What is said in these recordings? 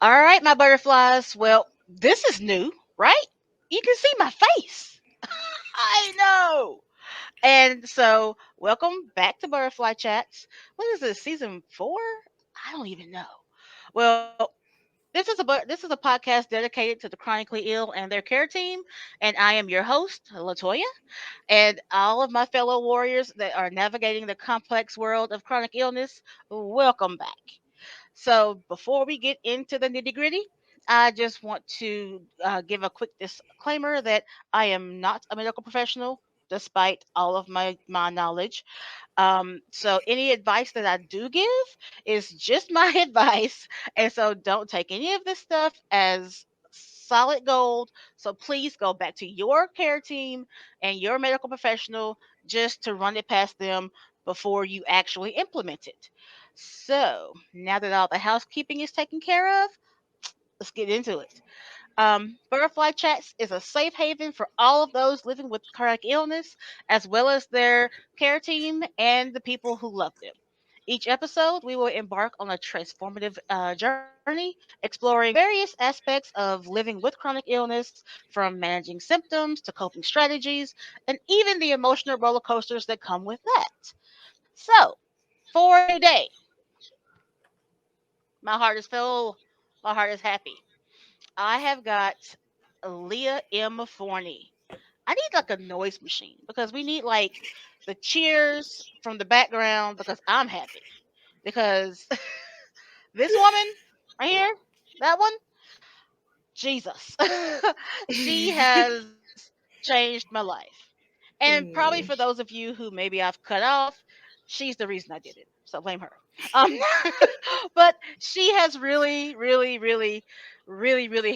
All right, my butterflies. Well, this is new, right? You can see my face. I know. And so, welcome back to Butterfly Chats. What is this, season 4? I don't even know. Well, this is a podcast dedicated to the chronically ill and their care team, and I am your host, Latoya, and all of my fellow warriors that are navigating the complex world of chronic illness. Welcome back. So, before we get into the nitty gritty, I just want to give a quick disclaimer that I am not a medical professional, despite all of my knowledge. So, any advice that I do give is just my advice. And so, don't take any of this stuff as solid gold. So, please go back to your care team and your medical professional just to run it past them before you actually implement it. So, now that all the housekeeping is taken care of, let's get into it. Butterfly Chats is a safe haven for all of those living with chronic illness, as well as their care team and the people who love them. Each episode, we will embark on a transformative journey, exploring various aspects of living with chronic illness, from managing symptoms to coping strategies, and even the emotional roller coasters that come with that. So, for today, my heart is full, my heart is happy. I have got Leah M. Forney. I need like a noise machine because we need like the cheers from the background because I'm happy. Because this woman right here, that one, Jesus, she has changed my life. And probably for Mm. those of you who maybe I've cut off, she's the reason I did it. So blame her. Um, but she has really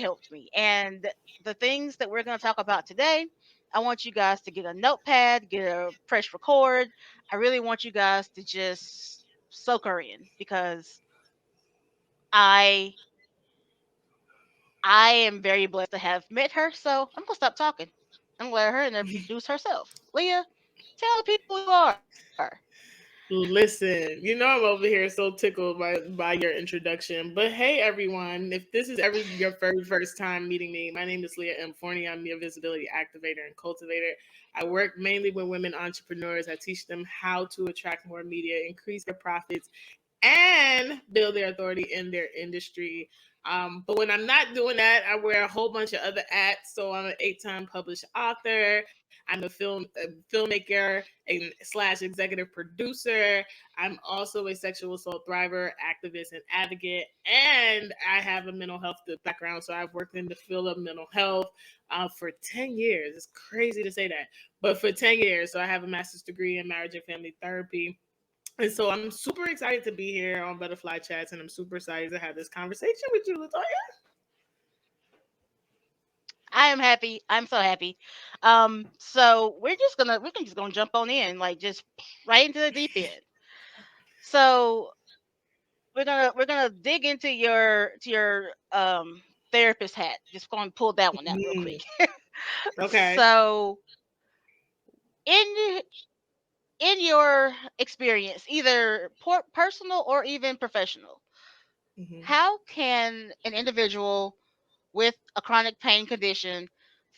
helped me. And the things that we're going to talk about today, I want you guys to get a notepad, get a press record. I really want you guys to just soak her in because I I am very blessed to have met her. So I'm gonna stop talking and let her introduce herself. Leah, tell the people who you are. Listen, I'm over here so tickled by your introduction. But hey, everyone, if this is ever your very first time meeting me, my name is Leah M. Forney. I'm your Visibility Activator and Cultivator. I work mainly with women entrepreneurs. I teach them how to attract more media, increase their profits, and build their authority in their industry. But when I'm not doing that, I wear a whole bunch of other hats. So I'm an 8-time published author. I'm a filmmaker and slash executive producer. I'm also a sexual assault thriver, activist, and advocate. And I have a mental health background. So I've worked in the field of mental health for 10 years. It's crazy to say that, but for 10 years. So I have a master's degree in marriage and family therapy. And so I'm super excited to be here on Butterfly Chats, and I'm super excited to have this conversation with you, Latoya. I am happy. I'm so happy. So we're just gonna jump on in, like just right into the deep end. So we're gonna dig into your therapist hat. Just gonna pull that one out real Mm, quick. okay. So in in your experience, either personal or even professional, Hmm. how can an individual with a chronic pain condition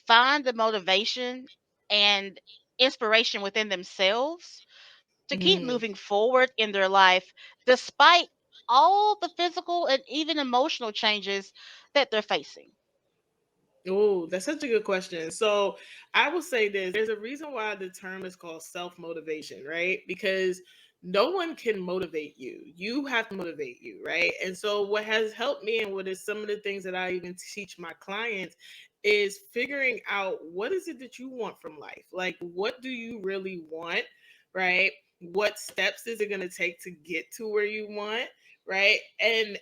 find the motivation and inspiration within themselves to keep Mm. moving forward in their life despite all the physical and even emotional changes that they're facing? Oh, that's such a good question. So I will say this: there's a reason why the term is called self motivation, right? Because no one can motivate you. You have to motivate you, right? And so what has helped me and what is some of the things that I even teach my clients is figuring out what is it that you want from life? Like what do you really want, right? What steps is it going to take to get to where you want, right? And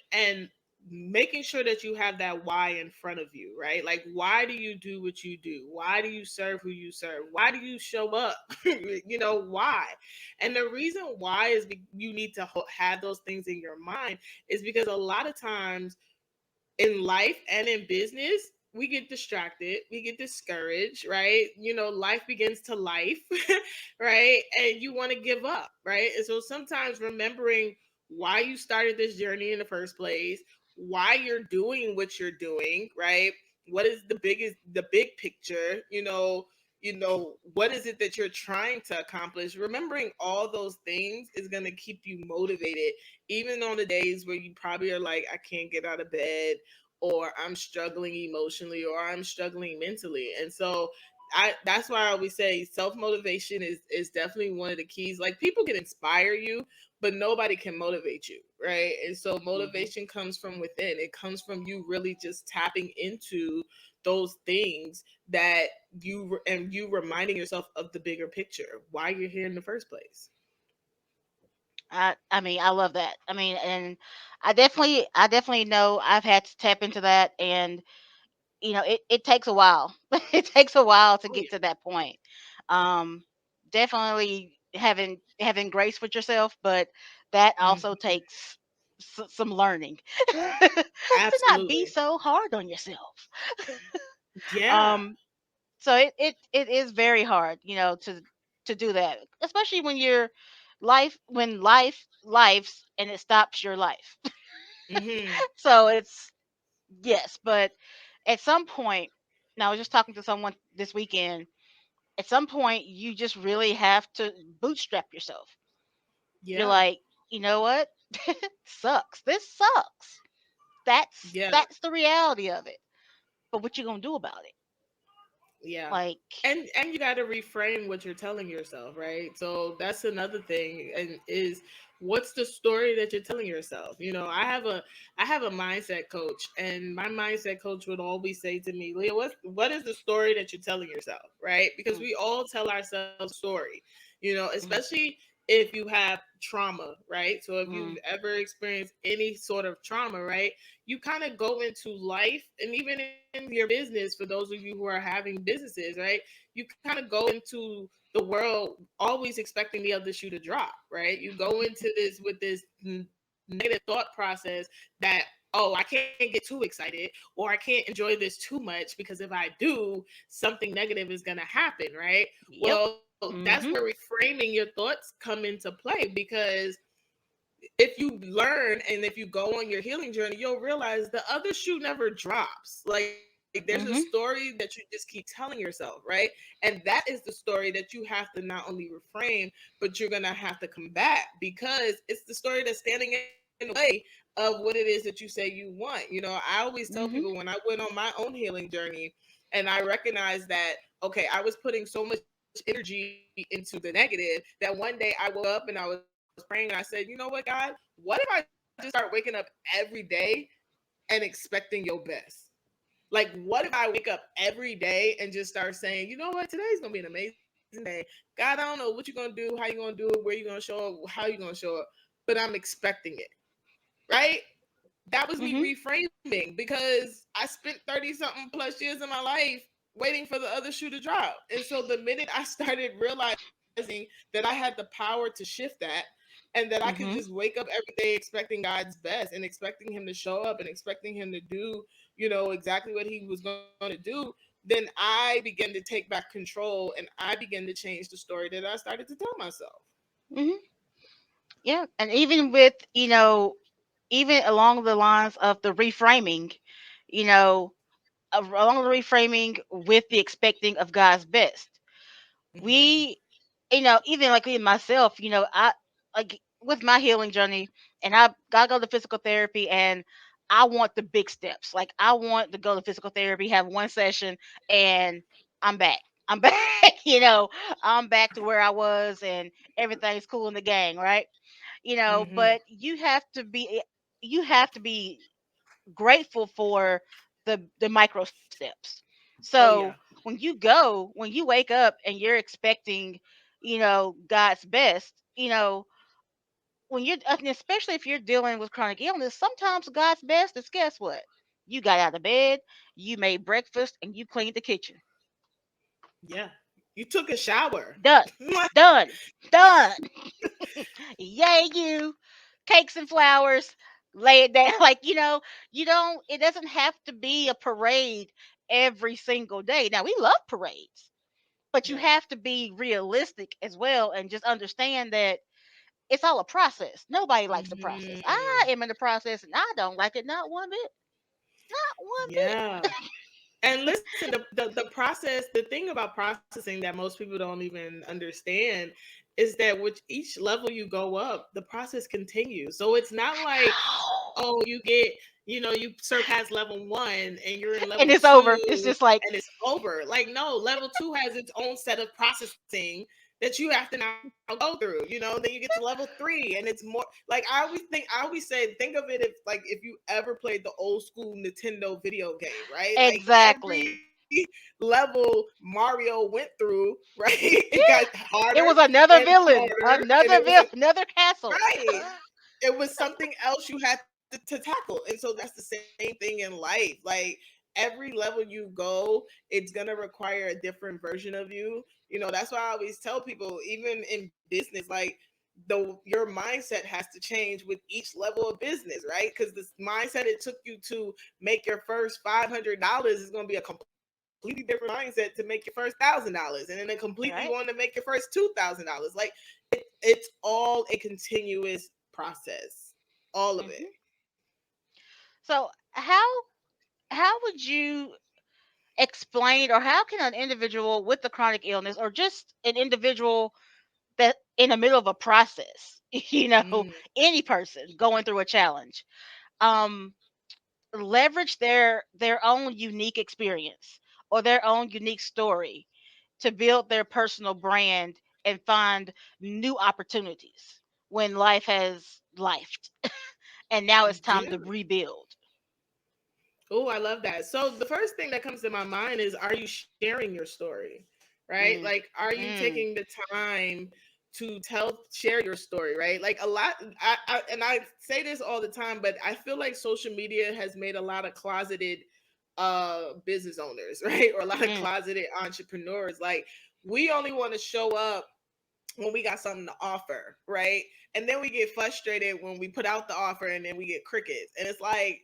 making sure that you have that why in front of you, right? Like, why do you do what you do? Why do you serve who you serve? Why do you show up? Why? And the reason why is you need to have those things in your mind is because a lot of times in life and in business, we get distracted, we get discouraged, right? Life begins to life, right? And you want to give up, right? And so sometimes remembering why you started this journey in the first place, why you're doing what you're doing, right? What is the big picture, what is it that you're trying to accomplish? Remembering all those things is going to keep you motivated, even on the days where you probably are like, I can't get out of bed, or I'm struggling emotionally, or I'm struggling mentally. And so that's why I always say self-motivation is definitely one of the keys. Like, people can inspire you, but nobody can motivate you, right? And so Hmm. motivation comes from within. It comes from you really just tapping into those things that you reminding yourself of the bigger picture, why you're here in the first place. I mean, I love that. I mean, and I definitely know I've had to tap into that, and it takes a while. It takes a while to Oh get to that point. Um, Definitely having grace with yourself, but that yeah. also takes some learning to not be Absolutely. so hard on yourself. Yeah. Um, so it is very hard, to do that, especially when lives and it stops your life. Hmm. So it's yes, but at some point, now I was just talking to someone this weekend. At some point, you just really have to bootstrap yourself. You're Yeah. like, you know what? Sucks. This sucks. That's Yeah. that's the reality of it. But what you gonna do about it? Yeah. Like, And you got to reframe what you're telling yourself, right? So that's another thing, and is what's the story that you're telling yourself? I have a mindset coach, and my mindset coach would always say to me, Leah, what is the story that you're telling yourself, right? Because mm, we all tell ourselves a story, mm, especially if you have trauma, right? So if you've mm, ever experienced any sort of trauma, right, you kind of go into life, and even in your business, for those of you who are having businesses, right, you kind of go into the world always expecting the other shoe to drop, right? You go into this with this negative thought process that, oh, I can't get too excited, or I can't enjoy this too much, because if I do, something negative is going to happen, right? yep. Well, that's where Mhm. reframing your thoughts come into play, because if you learn and if you go on your healing journey, you'll realize the other shoe never drops. Like, there's a Mhm. story that you just keep telling yourself, right? And that is the story that you have to not only reframe, but you're gonna have to combat, because it's the story that's standing in the way of what it is that you say you want. I always tell people, when Mhm. I went on my own healing journey, and I recognized that, okay, I was putting so much energy into the negative, that one day I woke up and I was praying, and I said, you know what, God, what if I just start waking up every day and expecting your best? Like, what if I wake up every day and just start saying, you know what, today's gonna be an amazing day. God, I don't know what you're gonna do, how you're gonna do it, where you're gonna show up, how you're gonna show up, but I'm expecting it, right? That was me Mhm. reframing, because I spent 30 something plus years of my life waiting for the other shoe to drop. And so the minute I started realizing that I had the power to shift that, and that I could just wake up Mhm. every day expecting God's best, and expecting him to show up, and expecting him to do, exactly what he was going to do, then I began to take back control, and I began to change the story that I started to tell myself. Mhm. Yeah, and even along the lines of the reframing, you know, along the reframing with the expecting of God's best. Hmm. We, even like me myself, I like with my healing journey, and I go to physical therapy, and I want the big steps. Like, I want to go to physical therapy, have one session, and I'm back. I'm back. I'm back to where I was, and everything's cool in the gang, right? Hmm. But you have to be grateful for the micro steps. Oh So yeah. when you wake up and you're expecting, God's best, and especially if you're dealing with chronic illness, sometimes God's best is, guess what? You got out of bed, you made breakfast, and you cleaned the kitchen. Yeah. You took a shower. Done. Done. Done. Yay, you. Cakes and flowers. Lay it down. Like, it doesn't have to be a parade every single day. Now, we love parades, but you Yeah. have to be realistic as well, and just understand that it's all a process. Nobody likes the process. I Mm-hmm. am in the process and I don't like it not one bit. Not one Yeah. bit. And listen, the process, the thing about processing that most people don't even understand is that with each level you go up, the process continues. So it's not like, oh, you get, you surpass level one and you're in And level it's two over. It's just like, and it's over. Like, no, level two has its own set of processing that you have to now go through. Then you get to level three and it's more like I always say, think of it if like if you ever played the old school Nintendo video game, right? Like every exactly. level Mario went through, right? It got harder It was and another villain, harder, and it another was another castle. right. It was something else you had to tackle. And so that's the same thing in life. Like every level you go, it's gonna require a different version of you. That's why I always tell people, even in business, like your mindset has to change with each level of business, right? Because the mindset it took you to make your first $500 is going to be a completely different mindset to make your first $1,000, and then a completely one to Right. make your first $2,000. Like it's all a continuous process, all of it. Hmm. So how would you explain, or how can an individual with the chronic illness, or just an individual that in the middle of a process, Mm. any person going through a challenge, um, leverage their own unique experience or their own unique story to build their personal brand and find new opportunities when life has lifed and now it's time Yeah. to rebuild. Oh, I love that. So the first thing that comes to my mind is, are you sharing your story? Right? Mm. Like, are you Mm. taking the time to share your story, right? Like a lot, and I say this all the time, but I feel like social media has made a lot of closeted business owners, right? Or a lot of Mm. closeted entrepreneurs. Like, we only want to show up when we got something to offer, right? And then we get frustrated when we put out the offer and then we get crickets. And it's like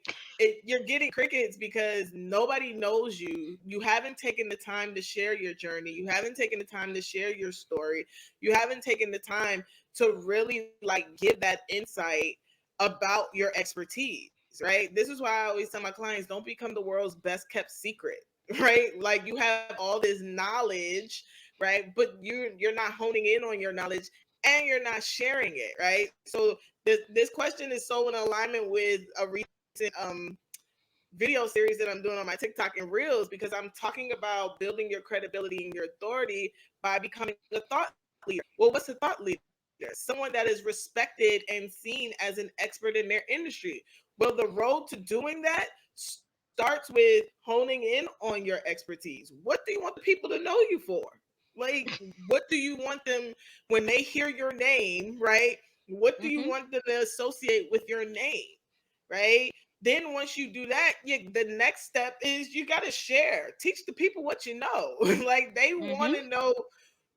you're getting crickets because nobody knows you. You haven't taken the time to share your journey. You haven't taken the time to share your story. You haven't taken the time to really like give that insight about your expertise, right? This is why I always tell my clients, don't become the world's best kept secret, right? Like you have all this knowledge, right? But you're not honing in on your knowledge and you're not sharing it, right? So this question is so in alignment with a recent video series that I'm doing on my TikTok and Reels, because I'm talking about building your credibility and your authority by becoming a thought leader. Well, what's a thought leader? Someone that is respected and seen as an expert in their industry. Well, the road to doing that starts with honing in on your expertise. What do you want the people to know you for? Like, what do you want them when they hear your name, right? What do you Mhm. want them to associate with your name, right? Then once you do that, the next step is you got to share. Teach the people what you know. Like Mhm.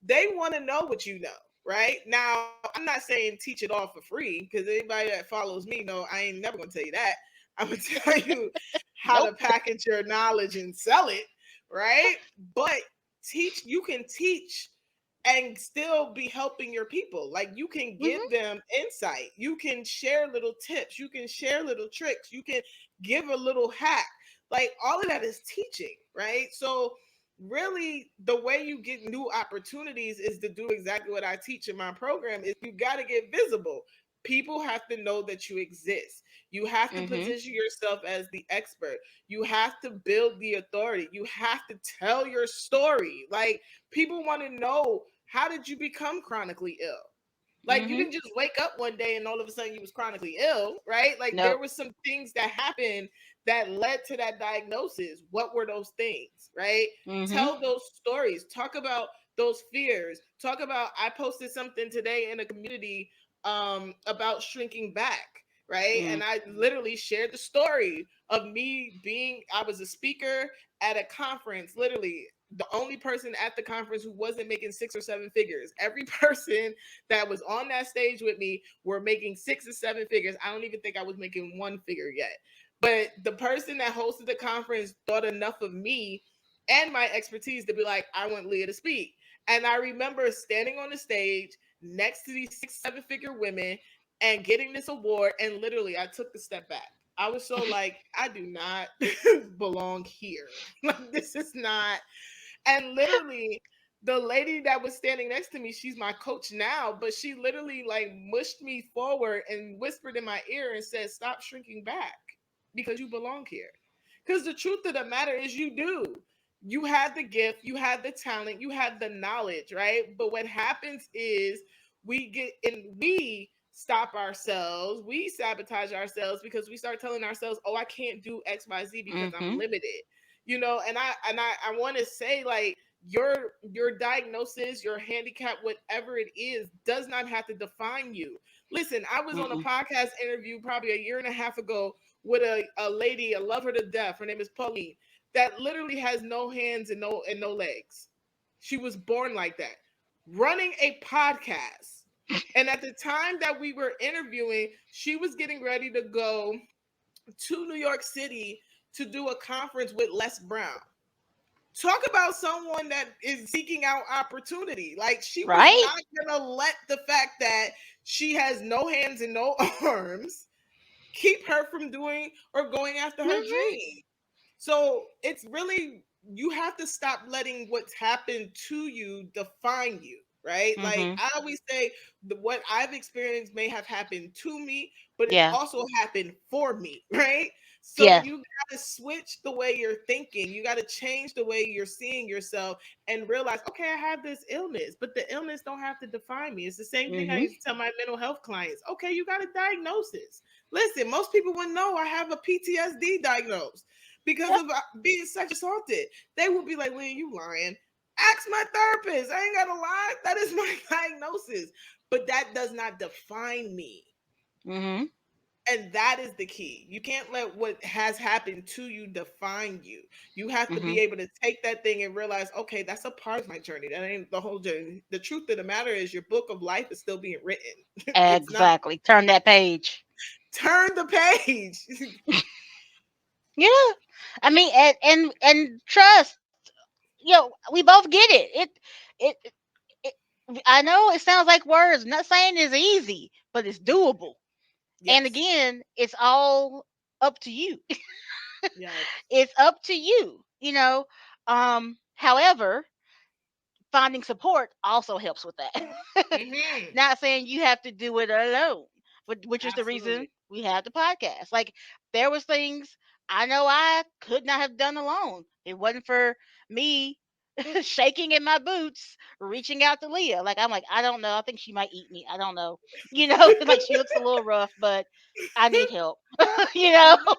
they want to know what you know, right? Now, I'm not saying teach it all for free, because anybody that follows me know I ain't never going to tell you that. I'm going to tell you how to Nope. package your knowledge and sell it, right? But you can teach and still be helping your people. Like you can Mhm. give them insight. You can share little tips. You can share little tricks. You can give a little hack. Like all of that is teaching, right? So really the way you get new opportunities is to do exactly what I teach in my program is you got to get visible. People have to know that you exist. You have to Mhm. position yourself as the expert. You have to build the authority. You have to tell your story. Like people want to know, how did you become chronically ill? Like you Mhm. didn't just wake up one day and all of a sudden you was chronically ill, right? Like there Nope. were some things that happened that led to that diagnosis. What were those things, right? Mhm. Tell those stories. Talk about those fears. Talk about, I posted something today in a community about shrinking back, right? Mm. And I literally shared the story of me being, I was a speaker at a conference, literally the only person at the conference who wasn't making 6 or 7 figures. Every person that was on that stage with me were making 6 or 7 figures. I don't even think I was making one figure yet. But the person that hosted the conference thought enough of me and my expertise to be like, I want Leah to speak. And I remember standing on the stage next to these 6, 7 figure women and getting this award. And literally, I took the step back. I was so like, I do not belong here. Like, this is not. And literally, the lady that was standing next to me, she's my coach now, but she literally like mushed me forward and whispered in my ear and said, "Stop shrinking back because you belong here." Because the truth of the matter is, you do. You have the gift, you have the talent, you have the knowledge, right? But what happens is we stop ourselves, we sabotage ourselves because we start telling ourselves, "Oh, I can't do XYZ because I'm Mm-hmm. limited." And I want to say, like, your diagnosis, your handicap, whatever it is, does not have to define you. Listen, I was on a Mm-mm. podcast interview probably a year and a half ago with a lady. I love her to death. Her name is Pauline, that literally has no hands and no legs. She was born like that, running a podcast. And at the time that we were interviewing, she was getting ready to go to New York City to do a conference with Les Brown. Talk about someone that is seeking out opportunity. Like, she was Right? not gonna let the fact that she has no hands and no arms keep her from doing or going after her Mm-hmm. dream. So it's really, you have to stop letting what's happened to you define you, right? Like, Mm-hmm. I always say, what I've experienced may have happened to me, but it's Yeah. also happened for me, right? So Yeah. you got to switch the way you're thinking. You got to change the way you're seeing yourself and realize, okay, I have this illness, but the illness don't have to define me. It's the same thing I Mm-hmm. used to tell my mental health clients. Okay, you got a diagnosis. Listen, most people would know I have a PTSD diagnosed because Yep. of being sex assaulted. They will be like, Leah, you lying. Ask my therapist. I ain't got to lie. That is my diagnosis. But that does not define me. Mm-hmm. And that is the key. You can't let what has happened to you define you. You have to Mm-hmm. be able to take that thing and realize, okay, that's a part of my journey. That ain't the whole journey. The truth of the matter is, your book of life is still being written. It's not. Exactly. Turn that page. Turn the page. Yeah. I mean, and trust. We both get it. It. I know it sounds like words. I'm not saying it's easy, but it's doable. And Yes. again, it's all up to you. Yes. It's up to you. However, finding support also helps with that. Hmm. Not saying you have to do it alone, but which is the reason Absolutely. we have the podcast. Like, there was things I know I could not have done alone. It wasn't for me shaking in my boots, reaching out to Leah. Like, I'm like, I don't know. I think she might eat me. I don't know. Like, she looks a little rough, but I need help. you know. Hmm.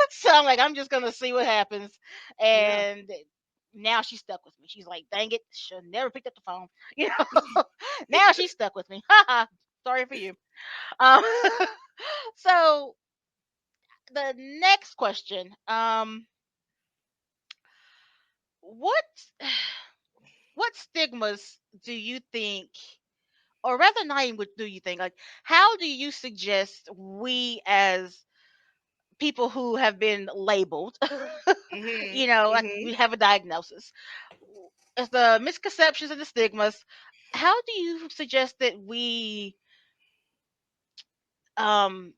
So I'm like, I'm just gonna see what happens. Yeah. And now she's stuck with me. She's like, dang it, should never picked up the phone. You know. Now she's stuck with me. Haha. Sorry for you. Um, so the next question, what what stigmas do you think, or rather, not even what do you think, like, how do you suggest we as people who have been labeled, Hmm. like Hmm. we have a diagnosis, as the misconceptions and the stigmas, how do you suggest that we, um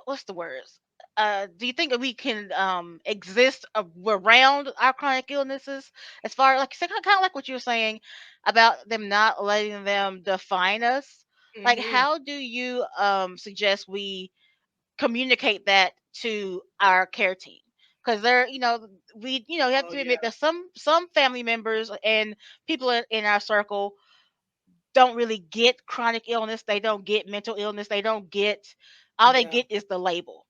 what's the words? Do you think that we can exist around our chronic illnesses, as far like, kind of like what you were saying about them not letting them define us? Like, Hmm. how do you suggest we communicate that to our care team? Because there, you have Oh to yeah. admit that some family members and people in our circle don't really get chronic illness. They don't get mental illness. They don't get, all they Yeah. get is the label.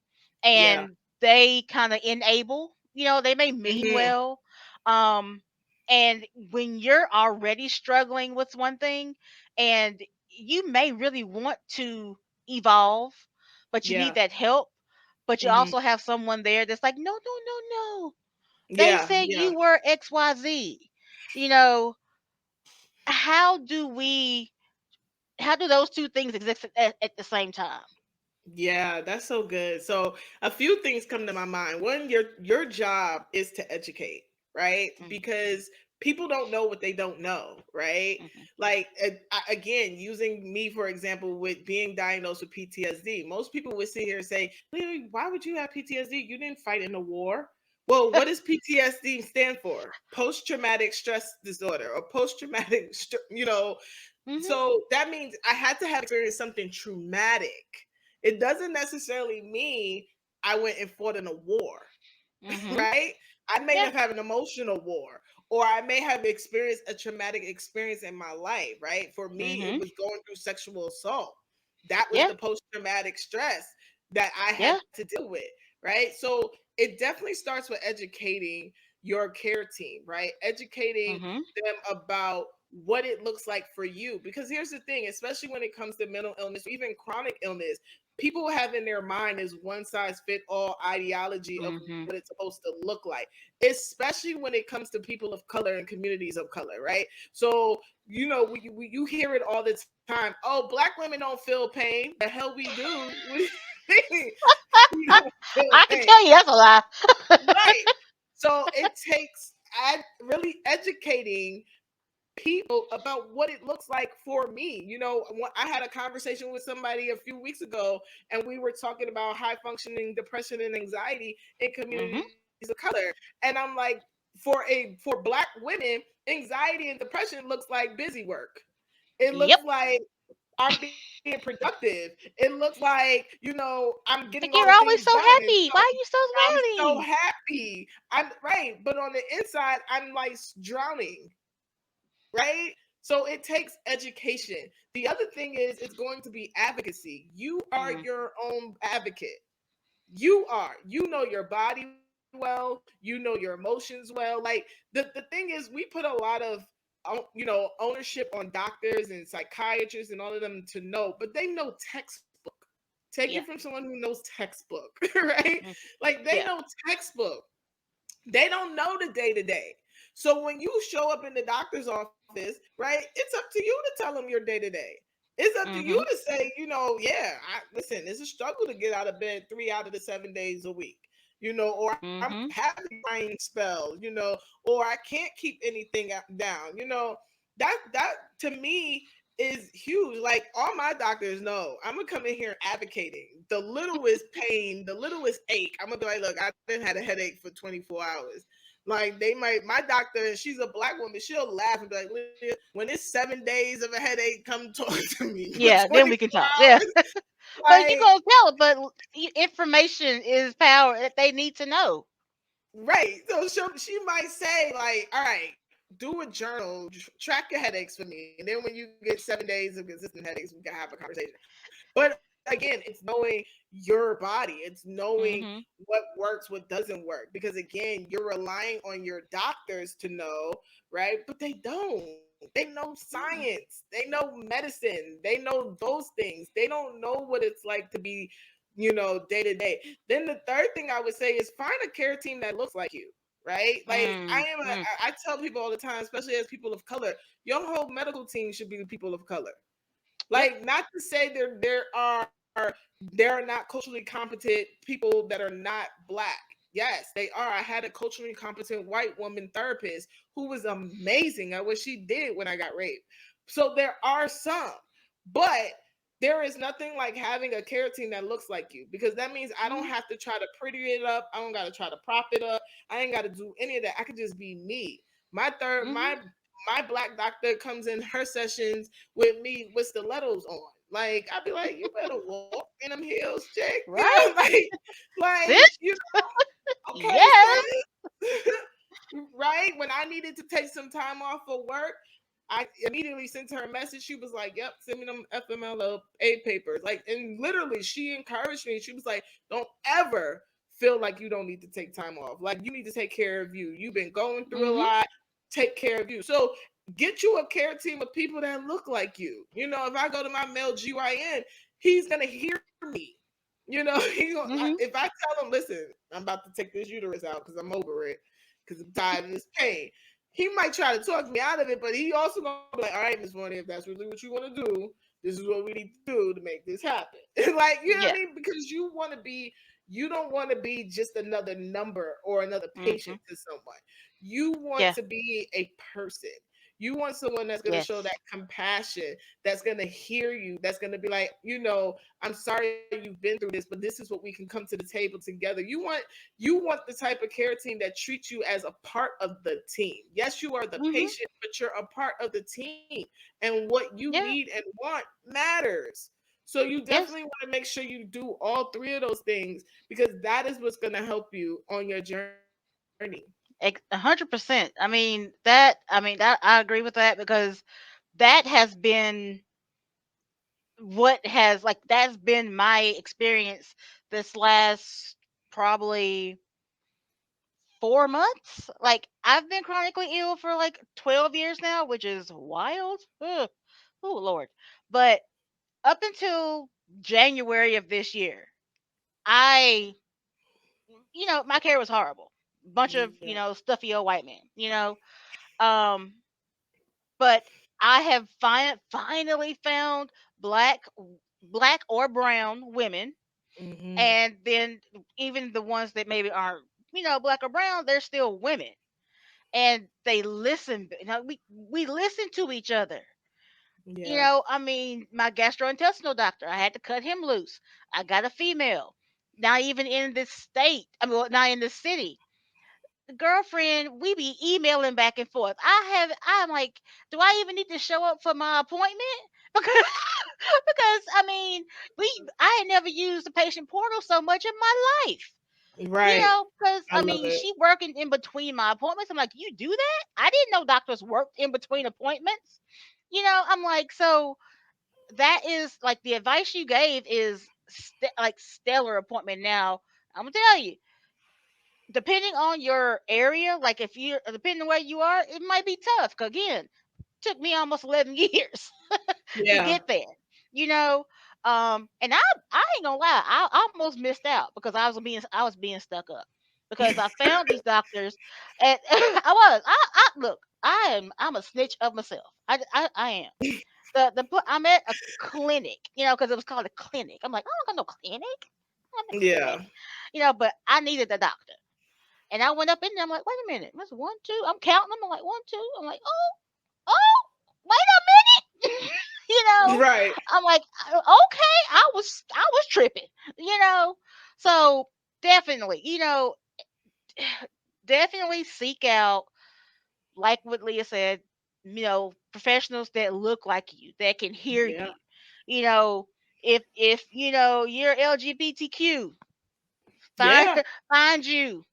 Yeah. And they kind of enable, they may mean Hmm. well. Um, and when you're already struggling with one thing, and you may really want to evolve, but you need Yeah. that help, but you Hmm. also have someone there that's like, no, no, no, no. They Yeah. said Yeah. you were XYZ. You know, how do we how do those two things exist at the same time? Yeah, that's so good. So a few things come to my mind. One, your job is to educate, right? Mm. Because people don't know what they don't know, right? Mhm. Like, again, using me for example, with being diagnosed with PTSD, most people would sit here and say, Leah, why would you have PTSD? You didn't fight in a war. Well, what does PTSD stand for? Post traumatic stress disorder, or post traumatic, Mhm. so that means I had to have experienced something traumatic. It doesn't necessarily mean I went and fought in a war, Mhm. right? I may Yeah. have had an emotional war, or I may have experienced a traumatic experience in my life, right? For me, it Mhm. was going through sexual assault. That was Yeah. the post traumatic stress that I had Yeah. to deal with, right? So it definitely starts with educating your care team, right? Educating Mhm. them about what it looks like for you. Because here's the thing, especially when it comes to mental illness, or even chronic illness, people have in their mind is one size fit all ideology of what Mhm. it's supposed to look like, especially when it comes to people of color and communities of color, right? So, you hear it all the time. Oh, black women don't feel pain. The hell we do. What do you mean? We don't feel I can pain. tell you that's a lie. Right. So it takes really educating people about what it looks like for me. I had a conversation with somebody a few weeks ago, and we were talking about high functioning depression and anxiety in Mhm. communities of color. And I'm like, for black women, anxiety and depression looks like busy work. It looks Yep. like I'm being productive. It looks like, I'm getting all the Like things you're done. always And so so happy. Why are you so I'm so smiling? happy. I'm right. But on the inside, I'm like drowning, right? So it takes education. The other thing is, it's going to be advocacy. You are Mm. your own advocate. You are. You know your body well. You know your emotions well. Like, the thing is, we put a lot of ownership on doctors and psychiatrists and all of them to know, but they know textbook. Take it Yeah. from someone who knows textbook, right? Mm. Like, they Yeah. know textbook. They don't know the day to day. So when you show up in the doctor's office, right, it's up to you to tell them your day to day. It's up to you Mhm. to say, yeah, listen, it's a struggle to get out of bed 3 out of the 7 days a week, or I'm Mhm. having crying spells, or I can't keep anything down, that to me is huge. Like, all my doctors know I'm gonna come in here advocating the littlest pain, the littlest ache. I'm gonna be like, look, I didn't had a headache for 24 hours. Like, my doctor, and she's a black woman, she'll laugh and be like, Leah, when it's 7 days of a headache, come talk to me for Yeah. Then we 24 can talk. Yeah. hours. But you Like, gonna tell it. But information is power that they need to know. right. So she might say, like, all right, do a journal, track your headaches for me. And then when you get 7 days of consistent headaches, we can have a conversation. But again, it's knowing your body. It's knowing Mhm. what works, what doesn't work. Because again, you're relying on your doctors to know, right? But they don't. They know Mm. science. They know medicine. They know those things. They don't know what it's like to be, day to day. Then the third thing I would say is find a care team that looks like you, right? Like, Mm. Mm. I tell people all the time, especially as people of color, your whole medical team should be the people of color. Yep. Like, not to say there are not culturally competent people that are not black. Yes, they are. I had a culturally competent white woman therapist who was amazing at what she did when I got raped. So there are some, but there is nothing like having a care team that looks like you, because that means I don't Mhm. have to try to pretty it up. I don't got to try to prop it up. I ain't got to do any of that. I could just be me. My third, Mhm. my black doctor comes in her sessions with me with stilettos on. Like, I'd be like, you better walk in them heels, chick. Right, sis. Okay, Yes. sis. Right? When I needed to take some time off for work, I immediately sent her a message. She was like, yep, send me them FMLA papers. Like, and literally, she encouraged me. She was like, don't ever feel like you don't need to take time off. Like, you need to take care of you. You've been going through a Mhm. lot. Take care of you. So get you a care team of people that look like you. If I go to my male GYN, he's gonna hear me. Mhm. If I tell him, listen, I'm about to take this uterus out because I'm over it, because I'm tired of this pain. He might try to talk me out of it, but he also gonna be like, all right, Miss Forney, if that's really what you want to do, this is what we need to do to make this happen. Like, you know what Yeah. I mean? Because you want to be You don't want to be just another number or another Mhm. patient to someone. You want Yeah. to be a person. You want someone that's going to show that Yes. compassion, that's going to hear you, that's going to be like, I'm sorry you've been through this, but this is what we can come to the table together. You want the type of care team that treats you as a part of the team. Yes, you are the Mhm. patient, but you're a part of the team. And what you Yeah. need and want matters. So you Yes. definitely want to make sure you do all three of those things, because that is what's going to help you on your journey. 100%. I mean that I agree with that because that has been what has like that's been my experience this last probably 4 months. Like I've been chronically ill for like 12 years now, which is wild. Ugh. Oh Lord. But up until January of this year, I my care was horrible. Bunch of, Yeah. stuffy old white men, Um but I have finally found black black or brown women, Hmm. and then even the ones that maybe aren't, black or brown, they're still women. And they listen, we listen to each other. Yeah. I mean, my gastrointestinal doctor, I had to cut him loose. I got a female. Now even in this state, well, now in this city, girlfriend, we be emailing back and forth. I'm like, do I even need to show up for my appointment? Because because I mean, I had never used the patient portal so much in my life. Right. Because I I love mean, it. she working in between my appointments. I'm like, you do that? I didn't know doctors worked in between appointments. I'm like, so that is like the advice you gave is like stellar appointment. Now, I'm gonna tell you, depending on your area, like if you're depending on where you are, it might be tough. 'Cause again, took me almost 11 years to Yeah. get there. You know, and I ain't gonna lie, I almost missed out because I was being stuck up because I found these doctors, and I look, I'm a snitch of myself. I am. I'm at a clinic, because it was called a clinic. I'm like, I don't got no clinic. I'm a clinic, Yeah. but I needed a doctor. And I went up in there. I'm like, wait a minute. That's one, two. I'm counting them. I'm like, one, two. I'm like, oh, wait a minute. you know, Right. I'm like, okay. I was tripping. You know, so definitely, definitely seek out, like what Leah said, professionals that look like you, that can hear Yeah. you. You know, if you're LGBTQ, find Yeah. find you,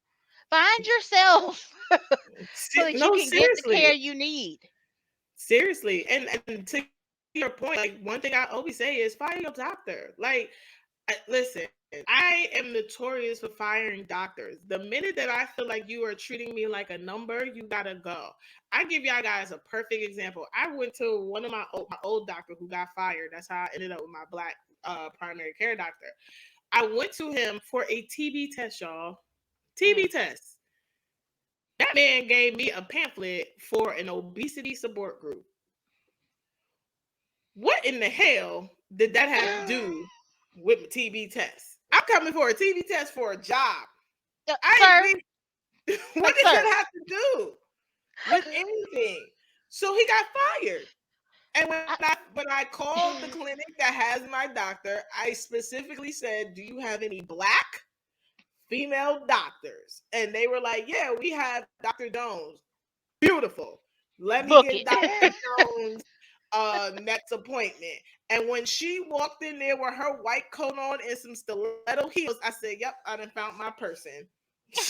find yourself. So that you No, can get the care seriously. you need. Seriously. And to your point, like one thing I always say is fire your doctor. Like, listen, I am notorious for firing doctors. The minute that I feel like you are treating me like a number, you gotta go. I give y'all guys a perfect example. I went to one of my old doctor who got fired. That's how I ended up with my black primary care doctor. I went to him for a TB test, y'all. TB Mm. test. That man gave me a pamphlet for an obesity support group. What in the hell did that have to do with my TB test? I'm coming for a TB test for a job. I ain't Sir, been. What does sir. that have to do with anything? So he got fired. And I, when I called the clinic that has my doctor, I specifically said, "Do you have any black female doctors?" And they were like, "Yeah, we have Dr. Jones." Beautiful. Let me book get it. Dr. Jones next appointment. And when she walked in there with her white coat on and some stiletto heels, I said, "Yep, I done found my person."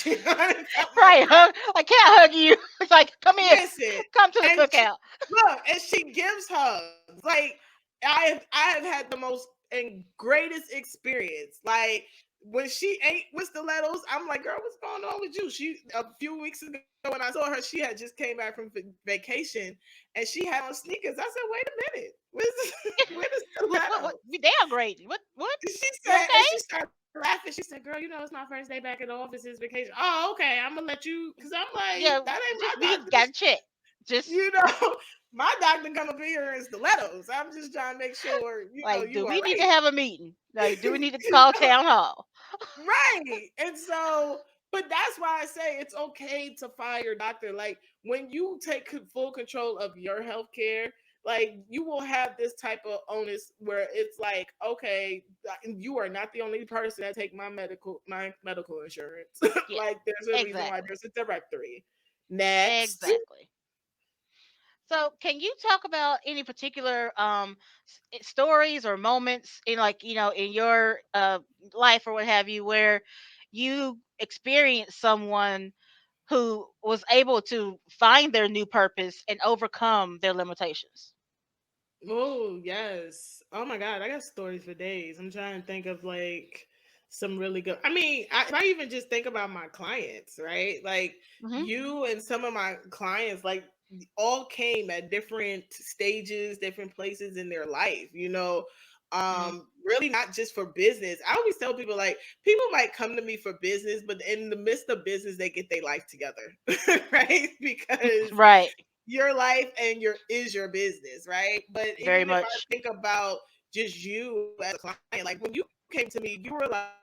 I done found my Right, doctor. hug. I can't hug you. It's like, come here, Listen, come to the and cookout. look, and she gives hugs. Like I have had the most and greatest experience. Like when she ate with stilettos, I'm like, girl, what's going on with you? She a few weeks ago when I saw her, she had just came back from vacation and she had on sneakers. I said, wait a minute, where's the What? stilettos? You downgraded. What? She You said, and okay? she started laughing. She said, "Girl, it's my first day back in the office. It's vacation. Oh, okay. I'm gonna let you, because I'm like, Yeah, that ain't just my we doctor. got to check. Just You know, my doctor come up here in stilettos. I'm just trying to make sure, like, do you we are need to right. have a meeting? Like, do we need to You call know? town hall? Right. And so, but that's why I say it's okay to fire your doctor. Like when you take full control of your healthcare, like you will have this type of onus where it's like, okay, you are not the only person that take my medical insurance. Yeah, Like there's a reason why exactly. there's a directory. Next. Exactly. So, can you talk about any particular stories or moments in, like, in your life or what have you, where you experienced someone who was able to find their new purpose and overcome their limitations? Oh, yes. Oh my God, I got stories for days. I'm trying to think of like some really good. I mean, if I even just think about my clients, right? Like Hmm. you and some of my clients, like all came at different stages, different places in their life, Hmm. really not just for business. I always tell people like people might come to me for business, but in the midst of business, they get their life together, right? Because Right. your life and your is your business, right? But Very even if I much. think about just you as a client, like when you came to me, you were like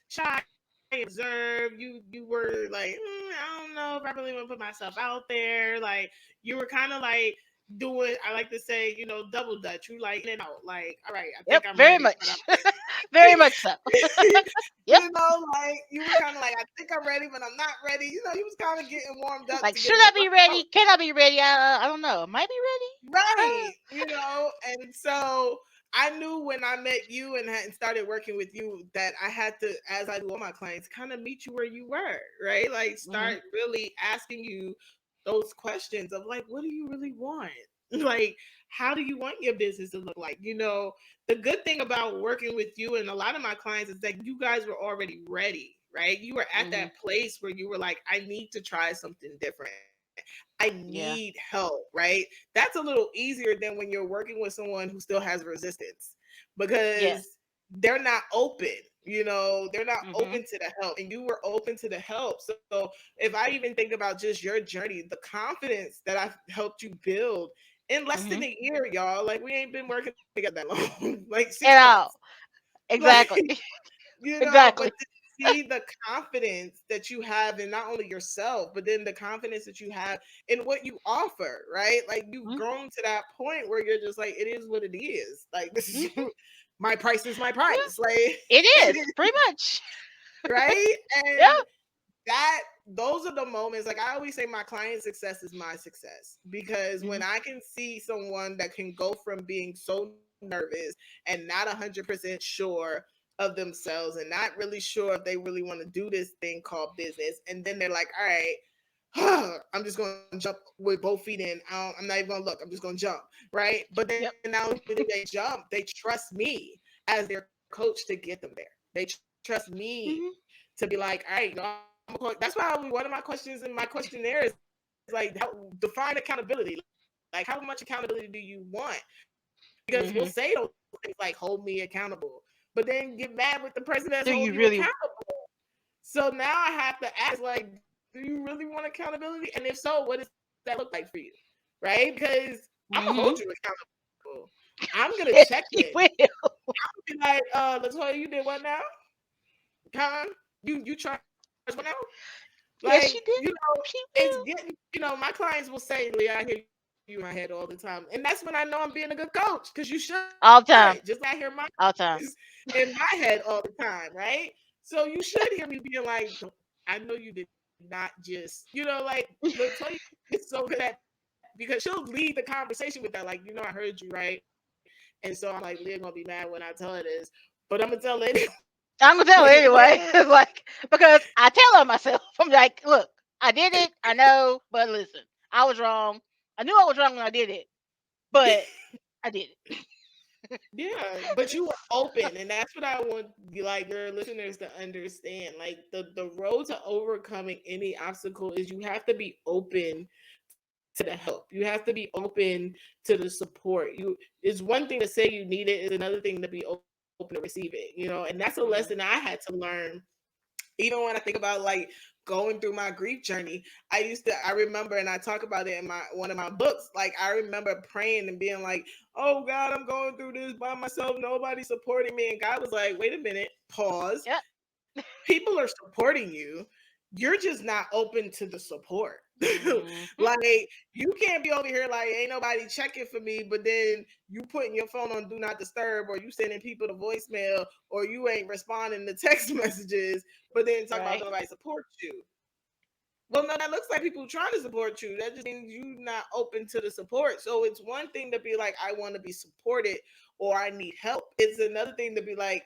shy and reserved. You were like, I don't know if I really want to put myself out there. Like you were kind of like doing, I like to say, double dutch. You like in and out. Like, all right, I Yep. think I'm Very ready, but I'm much. Very much so. Yep. like you were kind of like, I think I'm ready, but I'm not ready. You was kind of getting warmed up Like, to get should in the I be ready? Can I be ready? I don't know. Might be ready. right, and so I knew when I met you and started working with you that I had to, as I do all my clients, kind of meet you where you were, right? Like Hmm. start really asking you those questions of like, what do you really want? Like, how do you want your business to look like? The good thing about working with you and a lot of my clients is that you guys were already ready, right? You were at Hmm. that place where you were like, I need to try something different. I need Yeah. help, right? That's a little easier than when you're working with someone who still has resistance Yeah. because they're not open. They're not Hmm. open to the help, and you were open to the help. So, if I even think about just your journey, the confidence that I've helped you build in less than Hmm. a year, y'all, like we ain't been working together that long, like six At months. all. Like, Exactly. but Exactly. to see the confidence that you have in not only yourself, but then the confidence that you have in what you offer, right? Like you've Hmm. grown to that point where you're just like, it is what it is. Like this is Hmm. my price is my Yeah. price. Like It is pretty much. right. Yeah. And that those are the moments, like I always say, my client success is my success, because when Hmm. I can see someone that can go from being so nervous and not 100% sure of themselves and not really sure if they really want to do this thing called business, and then they're like, all right, I'm just going to jump with both feet in. I'm not even going to look. I'm just going to jump, right? But then Yep. not only do they jump, they trust me as their coach to get them there. They trust me Hmm. to be like, all right, that's why one of my questions in my questionnaire is like, define accountability. Like, how much accountability do you want? Because we'll say those things like, hold me Hmm. accountable, but then get mad with the person that's holding you accountable. Do you really? So now I have to ask, like, do you really want accountability? And if so, what does that look like for you? Right? Because I'm gonna hold you accountable. Hmm. I'm gonna check in. Yes, you Be will. like, Latoya, you did what now? Huh? You charge what now? Like, Yes, she did. She it's will. getting, my clients will say, Leah, I hear you in my head all the time. And that's when I know I'm being a good coach, because you should, just like I hear All my time. voice All in time. my head all the time, right? So you should hear me being like, I know you did not just, like Latoya is so good at, because she'll lead the conversation with that, like, I heard you, right? And so I'm like, Leah gonna be mad when I tell her this, but I'm gonna tell her anyway. I'm gonna tell her anyway. Like, because I tell her myself. I'm like, look, I did it. I know, but listen, I was wrong. I knew I was wrong when I did it, but I did it. Yeah, but you were open, and that's what I want like your listeners to understand. Like the road to overcoming any obstacle is you have to be open to the help. You have to be open to the support. It's one thing to say you need it, is another thing to be open to receive it. And that's a lesson Hmm. I had to learn, even when I think about like going through my grief journey, I remember, and I talk about it in my one of my books. Like, I remember praying and being like, "Oh God, I'm going through this by myself. Nobody's supporting me." And God was like, "Wait a minute, pause. Yep. People are supporting you. You're just not open to the support." Mhm. Like, you can't be over here like, ain't nobody checking for me, but then you putting your phone on do not disturb, or you sending people to voicemail, or you ain't responding to text messages, but then talk about Right. nobody supports you. Well, no, that looks like people trying to support you. That just means you not open to the support. So it's one thing to be like, I want to be supported or I need help. It's another thing to be like,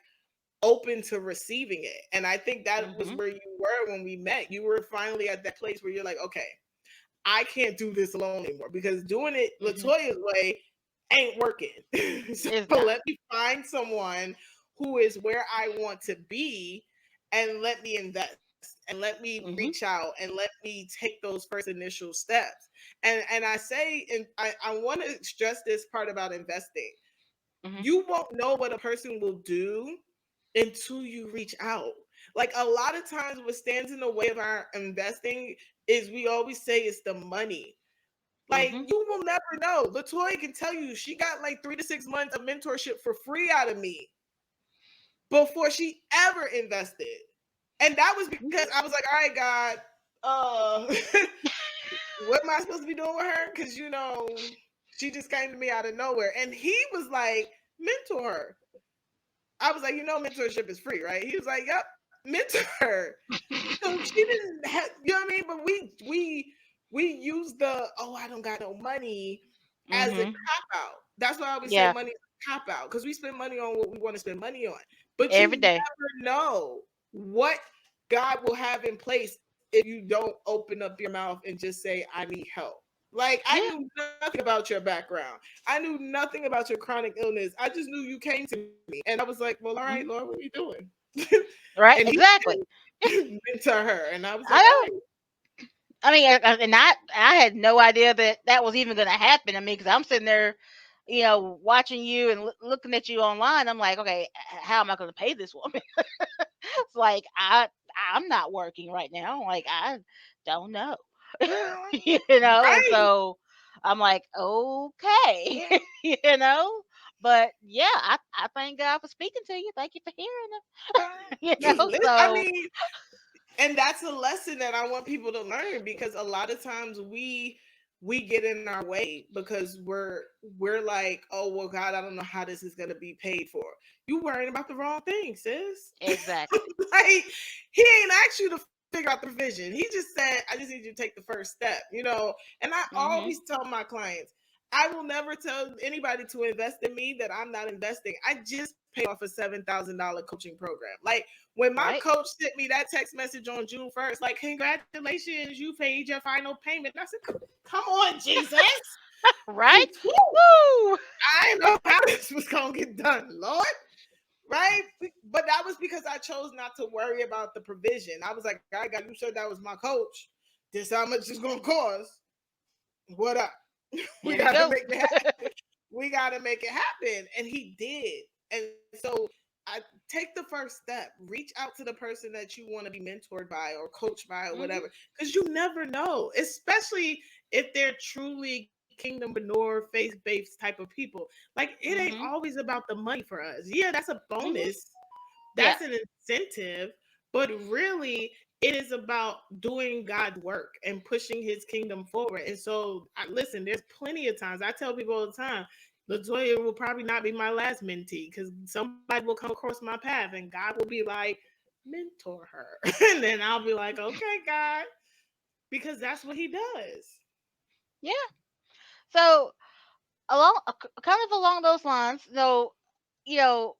open to receiving it. And I think that was Mhm. where you were when we met. You were finally at that place where you're like, okay, I can't do this alone anymore, because doing it Mhm. Latoya's way ain't working. So It's not. let me find someone who is where I want to be, and let me invest, and let me reach Mhm. out, and let me take those first initial steps. And I say, and I want to stress this part about investing. Mhm. You won't know what a person will do until you reach out. Like, a lot of times what stands in the way of our investing is, we always say it's the money. Like, Mhm. you will never know. Latoya can tell you she got like 3 to 6 months of mentorship for free out of me before she ever invested. And that was because I was like, all right, God, what am I supposed to be doing with her? Because, she just came to me out of nowhere. And he was like, mentor her. I was like, mentorship is free, right? He was like, yep, mentor her. So she didn't have, you know what I mean? But we use the, oh, I don't got no money, as a Mhm. cop out. That's why I always say Yeah. money is a cop out, because we spend money on what we want to spend money on. But you Every day. never know what God will have in place if you don't open up your mouth and just say, I need help. Like, I Yeah. knew nothing about your background. I knew nothing about your chronic illness. I just knew you came to me. And I was like, well, all right, Mhm. Lord, what are you doing? Right. And he Exactly. mentor her. And I was I like, all know. right. I mean, and I had no idea that that was even going to happen. I mean, because I'm sitting there, watching you and looking at you online. I'm like, okay, how am I going to pay this woman? It's like I'm not working right now. Like I don't know, and Right. so I'm like, okay, But yeah, I thank God for speaking to you. Thank you for hearing them, I So mean, and that's a lesson that I want people to learn, because a lot of times we get in our way because we're like, oh well, God, I don't know how this is going to be paid for. You worrying about the wrong thing, sis. exactly. Like, he ain't asked you to figure out the provision. He just said, I just need you to take the first step. And I always Mhm. tell my clients, I will never tell anybody to invest in me that I'm not investing. I just paid off a $7,000 coaching program. Like, when my Right. coach sent me that text message on June 1st, like, congratulations, you paid your final payment. I said, come on, Jesus. Right. Woo. Woo. I didn't know how this was going to get done, Lord. Right? But that was because I chose not to worry about the provision. I was like, all right, God, you said that was my coach. This how much it's going to cost. What up? We Here you got to go. make it happen. We got to make it happen. And he did. And so I take the first step, reach out to the person that you want to be mentored by or coached by or Mhm. whatever, because you never know, especially if they're truly kingdompreneur, faith-based type of people. Like, it ain't Mhm. always about the money for us. Yeah, that's a Mhm. bonus, Yeah. that's an incentive, but really it is about doing God's work and pushing his kingdom forward. And so, listen, there's plenty of times I tell people all the time, Latoya will probably not be my last mentee, because somebody will come across my path and God will be like, mentor her. And then I'll be like, okay, God, because that's what he does. Yeah. So kind of along those lines, though, you know,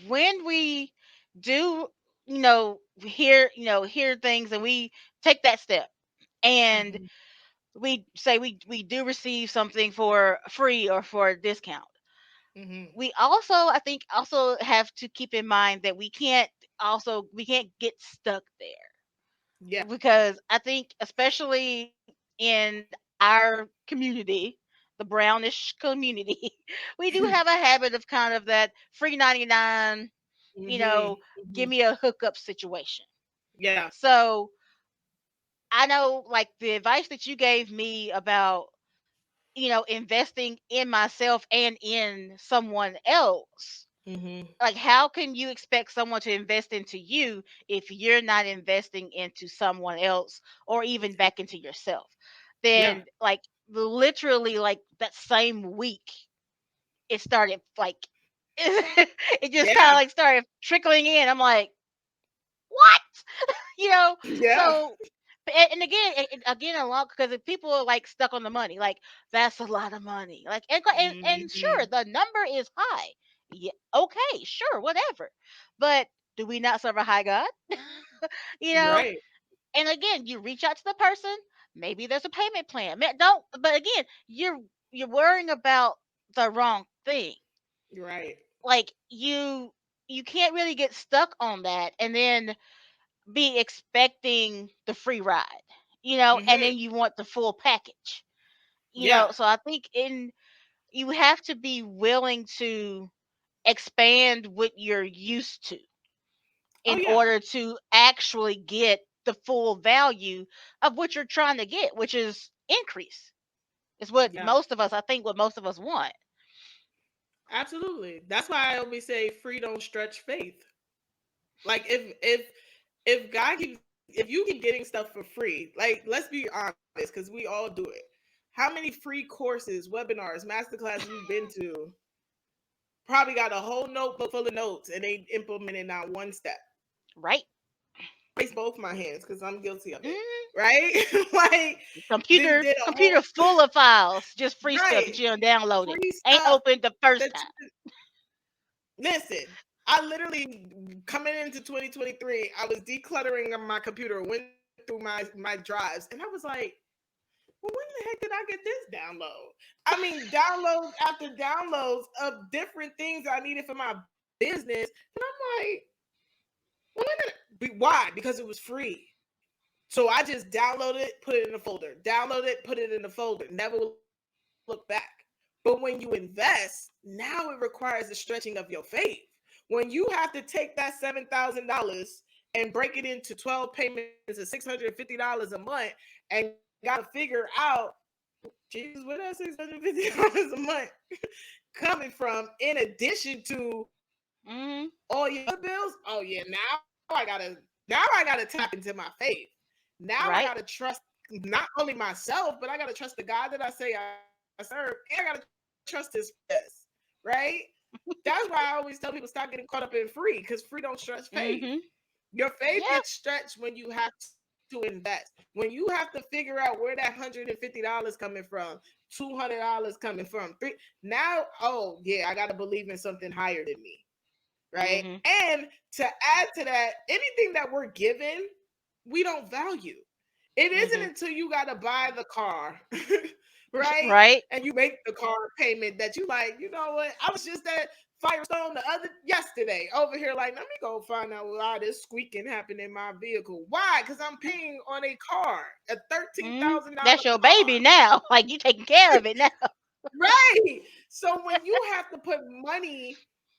when we do, hear things and we take that step and Mm-hmm. we say we do receive something for free or for a discount. Mm-hmm. We also, I think, also have to keep in mind that we can't get stuck there, Yeah. because I think, especially in our community, the brownish community, we do have a habit of kind of that free 99, you Mm-hmm. know, give me a hookup situation. Yeah. So I know, like, the advice that you gave me about, investing in myself and in someone else. Mm-hmm. Like, how can you expect someone to invest into you if you're not investing into someone else or even back into yourself? Yeah. Then, like, literally, like, that same week, it started, like, it just kind of Yeah. like started trickling in. I'm like, what? you know Yeah. so and again, again, a lot, because if people are like stuck on the money, like, that's a lot of money, like, and sure, Mm-hmm. the number is high. Yeah, okay, sure, whatever. But do we not serve a high God? you know Right. and again, you reach out to the person. Maybe there's a payment plan. Don't, but again, you're worrying about the wrong thing. Right. Like, you can't really get stuck on that and then be expecting the free ride, and Mm-hmm. then you want the full package. Yeah. So I think in you have to be willing to expand what you're used to Oh in yeah. order to actually get the full value of what you're trying to get, which is increase. Is what Yeah. most of us, I think, what most of us want. Absolutely. That's why I always say free don't stretch faith. Like if God keeps if you keep getting stuff for free, like let's be honest, because we all do it. How many free courses, webinars, masterclasses we've been to probably got a whole notebook full of notes and they implemented not one step. Right. Raise both my hands because I'm guilty of it. Mm, Right? Like then computer did a computer whole full of files, just free stuff right that you done downloaded, free ain't stuff opened the first that time. you listen. I literally coming into 2023, I was decluttering on my computer, went through my drives, and I was like, well, when the heck did I get this download? I mean, downloads after downloads of different things I needed for my business. And I'm like, well, why? Because it was free. So I just downloaded it, put it in a folder, download it, put it in a folder, never look back. But when you invest, now it requires the stretching of your faith. When you have to take that $7,000 and break it into 12 payments of $650 a month and got to figure out, Jesus, where that $650 a month coming from, in addition to all your other Hmm. bills? Oh yeah, now I gotta tap into my faith. Now I gotta trust Right. not only myself, but I gotta trust the God that I say I serve, and I gotta trust His process, right? That's why I always tell people stop getting caught up in free, because free don't stretch faith. Hmm. Your faith gets Yeah. stretched when you have to invest. When you have to figure out where that $150 coming from, $200 coming from, three. Now, oh yeah, I gotta believe in something higher than me, right? Hmm. And to add to that, anything that we're given, we don't value. It isn't Hmm. until you gotta buy the car, right? Right. And you make the car payment that you like, you know what? I was just at Firestone yesterday over here, like, let me go find out why this squeaking happened in my vehicle. Why? Because I'm paying on a car, a thirteen Hmm. thousand dollar That's your car. baby now. Like, you taking care of it now. Right. So when you have to put money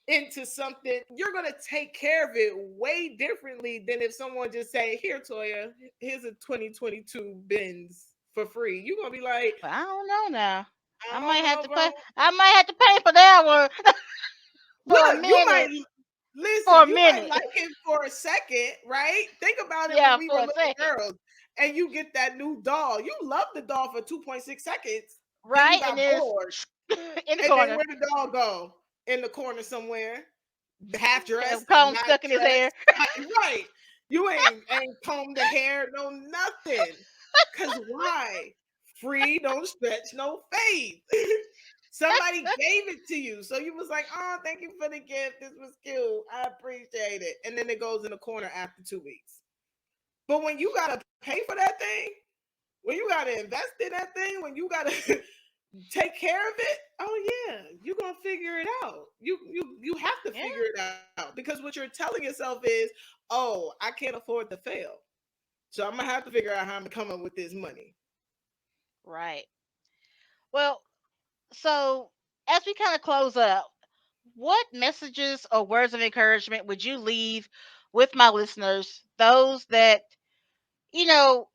into something, you're gonna take care of it way differently than if someone just say, "Here, Toya, here's a 2022 Benz for free." You're gonna be like, But I don't know now. "I don't know if I I might have to pay for that one for a look." You might minute. For listen. a You might minute. like it for a second, right? Think about it when Yeah, we were for a little second. girls, and you get that new doll. You love the doll for 2.6 seconds. Then you Right? And got then it's bored. in the And then corner. where the dog go? In the corner somewhere, half Have dressed, comb not stuck in his hair. dressed. Right. You ain't combed the hair, no nothing. Cause why? Free don't stretch no faith. Somebody gave it to you. So you was like, oh, thank you for the gift. This was cute. I appreciate it. And then it goes in the corner after 2 weeks. But when you gotta pay for that thing, when you gotta invest in that thing, when you gotta take care of it, oh yeah, you're gonna figure it out. You have to Yeah. figure it out, because what you're telling yourself is, oh, I can't afford to fail, so I'm gonna have to figure out how I'm gonna come up with this money. Right. Well, so as we kind of close up, what messages or words of encouragement would you leave with my listeners, those that, you know,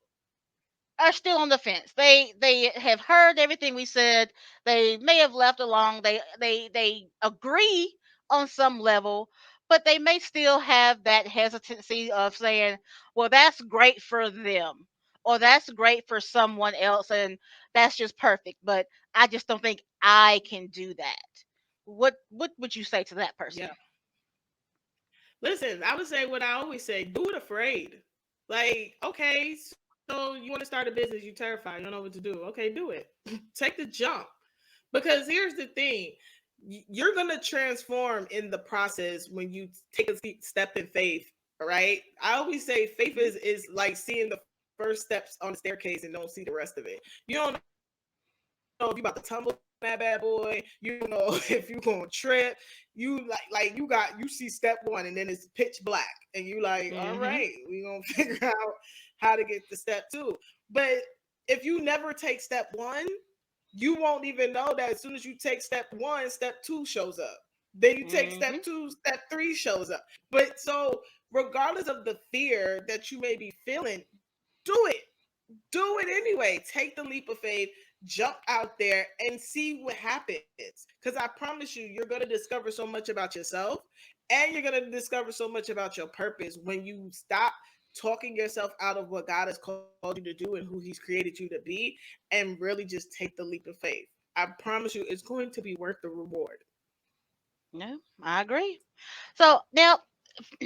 are still on the fence. They have heard everything we said. They may have left along. They agree on some level, but they may still have that hesitancy of saying, "Well, that's great for them." Or that's great for someone else and that's just perfect, but I just don't think I can do that. What would you say to that Yeah. person? Listen, I would say what I always say: do it afraid. Like, okay, so you want to start a business, you're terrified, you don't know what to do. Okay, do it. Take the jump. Because here's the thing: you're gonna transform in the process when you take a step in faith. All right. I always say faith Mhm. is like seeing the first steps on the staircase and don't see the rest of it. You don't know if you're about to tumble down that bad boy. You don't know if you're gonna trip. You like you see step one and then it's pitch black, and you like, all right, we gonna figure out how to get to step two. But if you never take step one, you won't even know that as soon as you take step one, step two shows up. Then you take step Mhm. two, step three shows up. But so, regardless of the fear that you may be feeling, do it. Do it anyway. Take the leap of faith, jump out there, and see what happens. Because I promise you, you're going to discover so much about yourself, and you're going to discover so much about your purpose when you stop talking yourself out of what God has called you to do and who He's created you to be, and really just take the leap of faith. I promise you, it's going to be worth the reward. No, I agree. So now,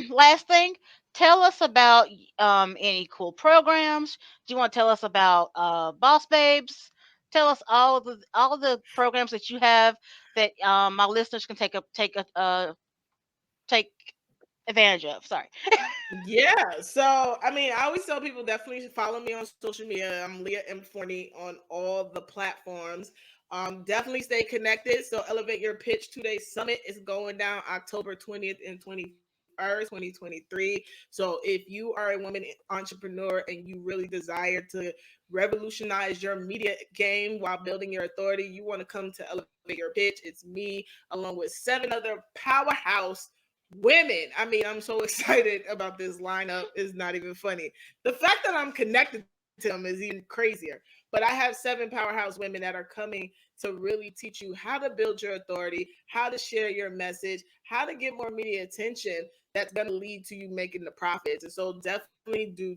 last thing, tell us about any cool programs. Do you want to tell us about Boss Babes? Tell us all the programs that you have that my listeners can take advantage of. Sorry. Yeah. So, I mean, I always tell people definitely follow me on social media. I'm Leah M. Forney on all the platforms. Definitely stay connected. So, Elevate Your Pitch 2 Day Summit is going down October 20th and 21st, 2023. So, if you are a woman entrepreneur and you really desire to revolutionize your media game while building your authority, you want to come to Elevate Your Pitch. It's me along with 7 other powerhouse women. I mean, I'm so excited about this lineup. Is not even funny. The fact that I'm connected to them is even crazier. But I have 7 powerhouse women that are coming to really teach you how to build your authority, how to share your message, how to get more media attention that's going to lead to you making the profits. And so definitely do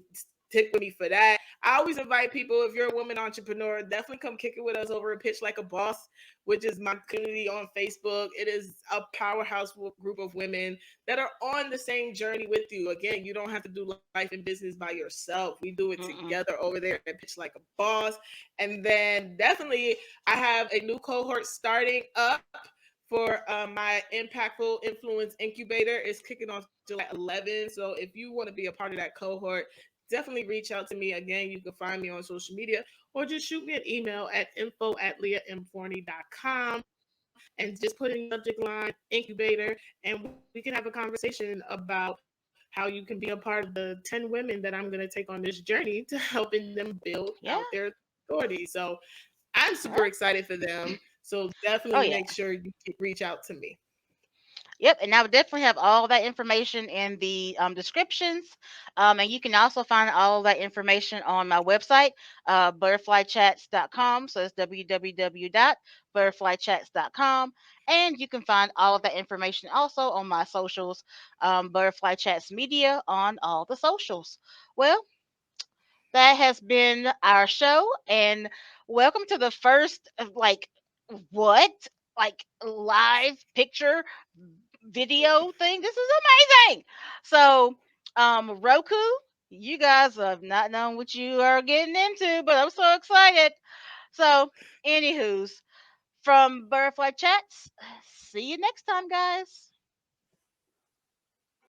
stick with me for that. I always invite people, if you're a woman entrepreneur, definitely come kick it with us over at Pitch Like a Boss, which is my community on Facebook. It is a powerhouse group of women that are on the same journey with you. Again, you don't have to do life and business by yourself. We do it Mm-mm. together over there at Pitch Like a Boss. And then definitely, I have a new cohort starting up for my Impactful Influence Incubator. It's kicking off July 11th. So if you want to be a part of that cohort, definitely reach out to me. Again, you can find me on social media or just shoot me an email at info@leahmforney.com and just put in your subject line incubator, and we can have a conversation about how you can be a part of the 10 women that I'm going to take on this journey to helping them build out Yeah. their authority. So I'm super Yeah. excited for them. So definitely Oh make yeah. sure you reach out to me. Yep, and I would definitely have all that information in the descriptions. And you can also find all that information on my website, butterflychats.com. So it's www.butterflychats.com. And you can find all of that information also on my socials, Butterfly Chats Media on all the socials. Well, that has been our show, and welcome to the first, what? Like live picture video thing. This is amazing. So, Roku, you guys have not known what you are getting into, but I'm so excited. So, anywho's from Butterfly Chats, see you next time, guys.